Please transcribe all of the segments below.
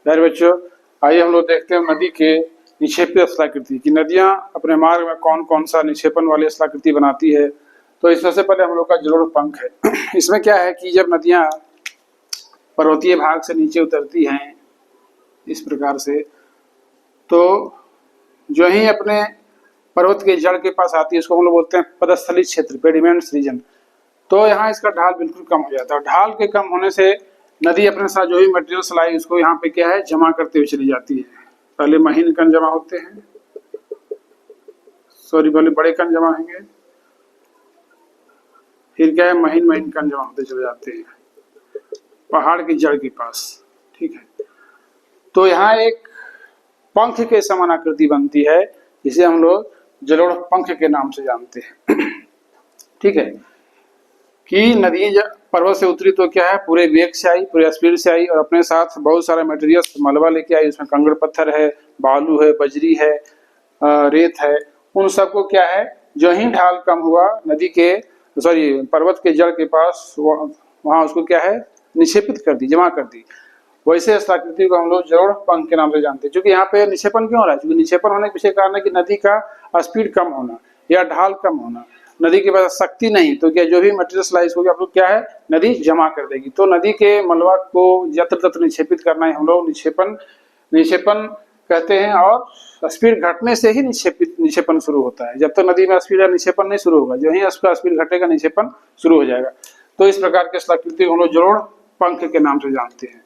प्यारे बच्चों, आइए हम लोग देखते हैं नदी के निक्षेपीय स्थलाकृति की नदियां अपने मार्ग में कौन कौन सा निक्षेपण वाली स्थलाकृति बनाती है। तो इसमें से पहले हम लोग का जलोढ़ पंख है। इसमें क्या है कि जब नदियां पर्वतीय भाग से नीचे उतरती हैं इस प्रकार से, तो जो ही अपने पर्वत के जड़ के पास आती है उसको हम लोग बोलते हैं पदस्थलित क्षेत्र, पेडिमेंट्स रीजन। तो यहाँ इसका ढाल बिल्कुल कम हो जाता है। ढाल के कम होने से नदी अपने साथ जो भी मटेरियल्स लाई उसको यहाँ पे क्या है जमा करते हुए चली जाती है। पहले महीन कण जमा होते हैं, पहले बड़े कण जमा होंगे, फिर क्या है महीन महीन कण जमा होते चले जाते हैं पहाड़ की जड़ के पास। ठीक है, तो यहाँ एक पंख के समान आकृति बनती है जिसे हम लोग जलोढ़ पंख के नाम से जानते हैं। ठीक है, कि नदी पर्वत से उतरी तो क्या है पूरे वेग से आई, पूरे स्पीड से आई और अपने साथ बहुत सारा मटेरियल्स मलबा लेके आई। उसमें कंकड़ पत्थर है, बालू है, बजरी है, रेत है। उन सबको क्या है जो ही ढाल कम हुआ नदी के पर्वत के जड़ के पास वहां उसको क्या है निक्षेपित कर दी, जमा कर दी। वैसे स्थलाकृति को हम लोग जलोढ़ पंख के नाम से जानते हैं। क्योंकि यहाँ पे निक्षेपण क्यों हो रहा है? क्योंकि निक्षेपण होने के पीछे कारण है कि नदी का स्पीड कम होना या ढाल कम होना, नदी के पास शक्ति नहीं, तो क्या जो भी मटेरियल लाइज होगी आप लोग क्या है नदी जमा कर देगी। तो नदी के मलबा को यत्र तत्र निक्षेपित करना है हम लोग निक्षेपण कहते हैं। और स्पीड घटने से ही निक्षेपण शुरू होता है। जब तक नदी में स्पीड निक्षेपण नहीं शुरू होगा, जो ही उसका स्पीड घटेगा निक्षेपण शुरू हो जाएगा। तो इस प्रकार के स्थलाकृति हम लोग जलोढ़ पंख के नाम से जानते हैं।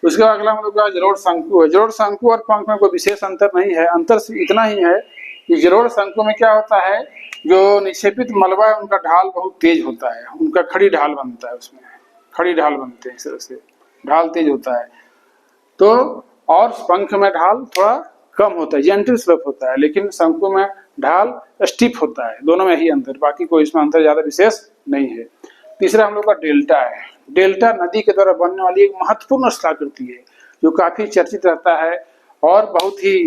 उसके बाद अगला हम लोग का जलोढ़ शंकु है। जलोढ़ शंकु और पंख में कोई विशेष अंतर नहीं है। अंतर इतना ही है कि जलोढ़ शंकु में क्या होता है, जो निक्षेपित मलबा है उनका ढाल बहुत तेज होता है, उनका खड़ी ढाल बनता है, उसमें खड़ी ढाल बनते हैं, इस तरह से ढाल तेज होता है। तो और पंख में ढाल थोड़ा कम होता है, जेंटल स्लोप होता है, लेकिन शंकु में ढाल स्टिफ होता है। दोनों में ही अंतर, बाकी कोई इसमें अंतर ज्यादा विशेष नहीं है। तीसरा हम लोग का डेल्टा है। डेल्टा नदी के द्वारा बनने वाली एक महत्वपूर्ण स्थलाकृति है जो काफी चर्चित रहता है और बहुत ही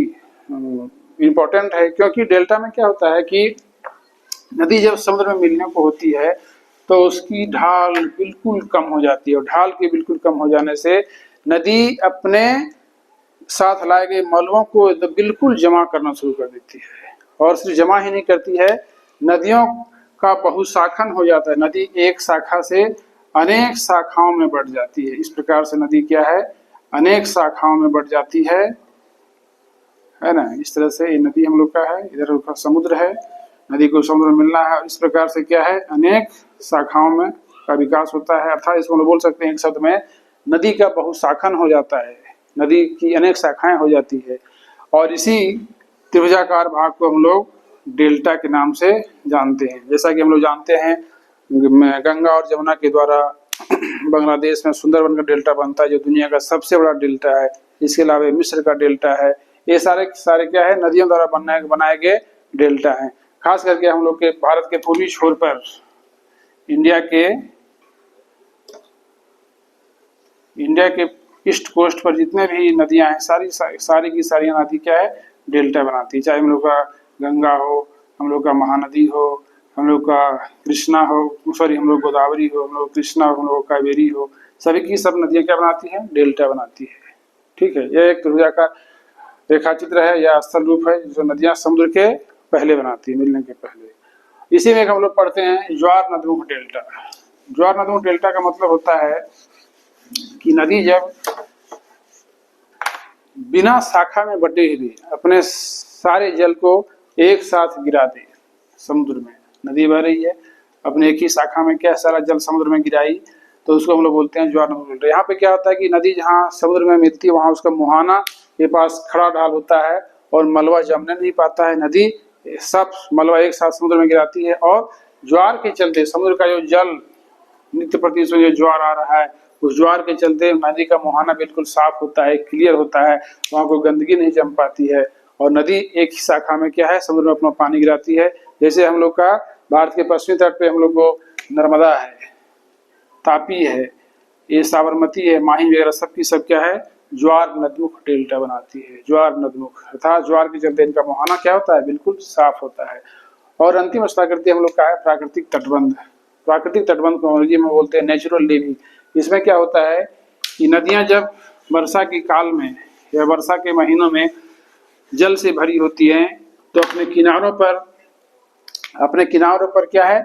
इम्पोर्टेंट है। क्योंकि डेल्टा में क्या होता है कि नदी जब समुद्र में मिलने को होती है तो उसकी ढाल बिल्कुल कम हो जाती है और ढाल के बिल्कुल कम हो जाने से नदी अपने साथ लाए गए मलबों को बिल्कुल जमा करना शुरू कर देती है। और सिर्फ जमा ही नहीं करती है, नदियों का बहुशाखन हो जाता है। नदी एक शाखा से अनेक शाखाओं में बढ़ जाती है। इस प्रकार से नदी क्या है अनेक शाखाओं में बढ़ जाती है ना। इस तरह से ये नदी हम लोग का है, इधर का समुद्र है, नदी को समुद्र में मिलना है। इस प्रकार से क्या है अनेक शाखाओं में का विकास होता है। अर्थात इसको बोल सकते हैं एक शब्द में नदी का बहुशाखन हो जाता है, नदी की अनेक शाखाएं हो जाती है। और इसी त्रिभुजाकार भाग को हम लोग डेल्टा के नाम से जानते हैं। जैसा कि हम लोग जानते हैं गंगा और जमुना के द्वारा बांग्लादेश में सुंदरबन का डेल्टा बनता है जो दुनिया का सबसे बड़ा डेल्टा है। इसके अलावा मिस्र का डेल्टा है। ये सारे क्या है नदियों द्वारा बनाए गए डेल्टा हैं। खास करके हम लोग के भारत के पूर्वी छोर पर इंडिया के ईस्ट कोस्ट पर जितने भी नदियां हैं सारी की सारी नदी क्या है डेल्टा बनाती है। चाहे हम लोग का गंगा हो, हम लोग का महानदी हो, हम लोग का कृष्णा हो, हम लोग गोदावरी हो, हम लोग कृष्णा हो, हम लोग कावेरी हो, सभी की सब नदियां क्या बनाती हैं डेल्टा बनाती है। ठीक है, यह एक त्रिभुजाकार रेखा चित्र है या स्थल रूप है जो नदियां समुद्र के पहले बनाती है, मिलने के पहले। इसी में हम लोग पढ़ते हैं ज्वार नदमुख डेल्टा। ज्वार नदमुख डेल्टा का मतलब होता है कि नदी जब बिना शाखा में बटे हुए अपने सारे जल को एक साथ गिरा दे समुद्र में, नदी बह रही है अपने एक ही शाखा में क्या सारा जल समुद्र में गिराई, तो उसको हम लोग बोलते हैं ज्वार नदमुख डेल्टा। यहाँ पे क्या होता है कि नदी जहाँ समुद्र में मिलती है वहां उसका मुहाना के पास खड़ा ढाल होता है और मलबा जमने नहीं पाता है। नदी सब मलबा एक साथ समुद्र में गिराती है और ज्वार के चलते समुद्र का जो जल नित्य प्रति जो ज्वार आ रहा है उस ज्वार के चलते नदी का मुहाना बिल्कुल साफ होता है, क्लियर होता है, वहां को गंदगी नहीं जम पाती है और नदी एक ही शाखा में क्या है समुद्र में अपना पानी गिराती है। जैसे हम लोग का भारत के पश्चिमी तट पे हम लोग को नर्मदा है, तापी है, ये साबरमती है, माही वगैरह सबकी सब क्या है ज्वार नदमुख डेल्टा बनाती है। ज्वार नदमुख अर्थात ज्वार के चलते इनका मुहाना क्या होता है बिल्कुल साफ होता है। और अंतिम स्थलाकृति हम लोग का है प्राकृतिक तटबंध। प्राकृतिक तटबंध को अंग्रेजी में बोलते हैं नेचुरल लेवी। इसमें क्या होता है कि नदियां जब वर्षा के काल में या वर्षा के महीनों में जल से भरी होती हैं, तो अपने किनारों पर क्या है,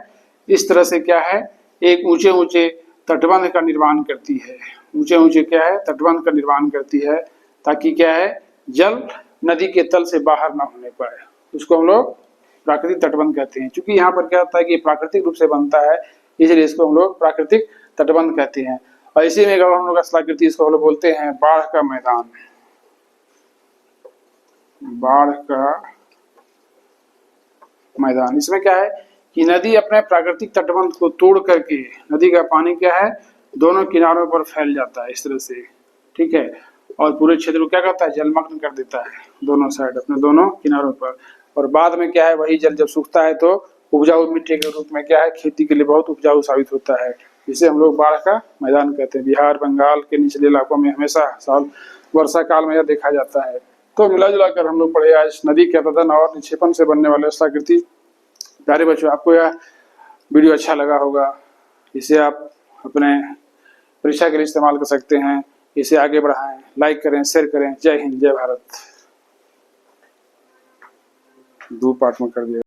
इस तरह से क्या है, एक ऊंचे ऊंचे तटबंध का निर्माण करती है। ऊंचे ऊंचे क्या है, तटबंध का निर्माण करती है, ताकि क्या है, जल नदी के तल से बाहर ना होने पाए। उसको हम लोग प्राकृतिक तटबंध कहते हैं। क्योंकि यहाँ पर क्या होता है कि प्राकृतिक रूप से बनता है, इसलिए इसको हम लोग प्राकृतिक तटबंध कहते हैं। और इसी में अगर हम लोग स्थलाकृति, इसको हम लोग बोलते हैं बाढ़ का मैदान। बाढ़ का मैदान, इसमें क्या है कि नदी अपने प्राकृतिक तटबंध को तोड़ करके, नदी का पानी क्या है, दोनों किनारों पर फैल जाता है इस तरह से, ठीक है, और पूरे क्षेत्र को क्या करता है, जलमग्न कर देता है दोनों साइड, अपने दोनों किनारों पर। और बाद में क्या है, वही जल जब सूखता है तो उपजाऊ मिट्टी के रूप में क्या है, खेती के लिए बहुत उपजाऊ साबित होता है, जिसे हम लोग बाढ़ का मैदान कहते हैं। बिहार, बंगाल के निचले इलाकों में हमेशा साल वर्षा काल में यह देखा जाता है। तो मिला जुला कर हम लोग पढ़े आज नदी के तटबंध और निक्षेपण से बनने वाले स्थलाकृति। प्यारे बच्चों, आपको यह वीडियो अच्छा लगा होगा, इसे आप अपने परीक्षा के लिए इस्तेमाल कर सकते हैं। इसे आगे बढ़ाएं, लाइक करें, शेयर करें। जय हिंद, जय भारत। 2 पार्ट में कर दिया।